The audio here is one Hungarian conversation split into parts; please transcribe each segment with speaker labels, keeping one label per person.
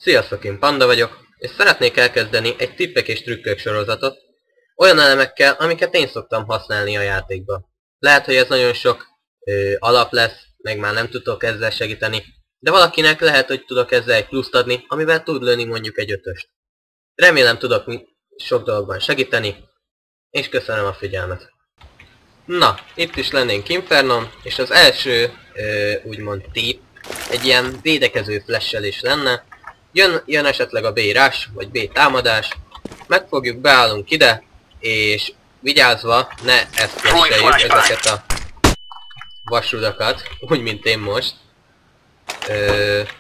Speaker 1: Sziasztok, én Panda vagyok, és szeretnék elkezdeni egy tippek és trükkök sorozatot, olyan elemekkel, amiket én szoktam használni a játékba. Lehet, hogy ez nagyon sok alap lesz, meg már nem tudok ezzel segíteni, de valakinek lehet, hogy tudok ezzel egy pluszt adni, amivel tud lőni mondjuk egy ötöst. Remélem tudok sok dologban segíteni, és köszönöm a figyelmet. Na, itt is lennénk Infernon, és az első, úgymond tipp, egy ilyen védekező flash-elés lenne. Jön esetleg a B rush, vagy B támadás, megfogjuk, beállunk ide, és vigyázva ne ezt flasheljük, ezeket a vasrudakat, úgy mint én most,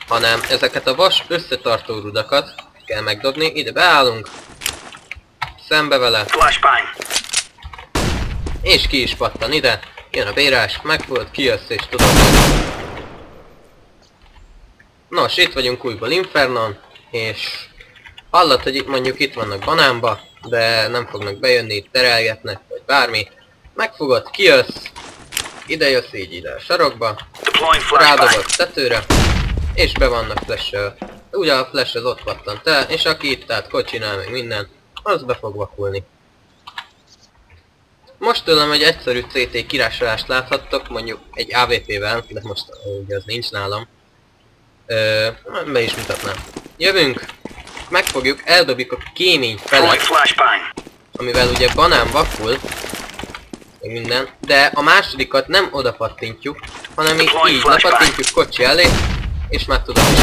Speaker 1: hanem ezeket a vas összetartó rudakat kell megdobni, ide beállunk, szembe vele, és ki is pattan ide, jön a B rush, megfogod, kijössz és tudod. Nos, itt vagyunk újból Infernon, és hallod, hogy itt mondjuk itt vannak banánba, de nem fognak bejönni, itt terelgetnek, vagy bármi. Megfogod, kijössz, ide jössz így ide a sarokba, rádobod tetőre, és be vannak flash-el. Ugye a flash az ott pattant el, és aki itt tehát kocsinál meg minden, az be fog vakulni. Most tőlem egy egyszerű CT kirásolást láthattok, mondjuk egy AWP-vel, de most ugye az nincs nálam. Be is mutatnám. Jövünk, megfogjuk, eldobjuk a kémény felett, amivel ugye banán vakul, meg minden, de a másodikat nem oda pattintjuk, hanem így lepattintjuk kocsi elé, és már tudom is.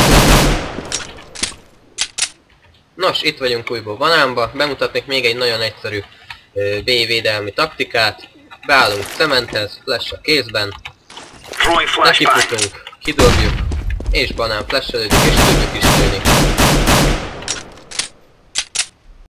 Speaker 1: Nos, itt vagyunk újból banánba, bemutatnék még egy nagyon egyszerű B védelmi taktikát. Beállunk cementhez, flash a kézben, nekifutunk, kidobjuk, és banán flashelődik, és tudjuk is lőni.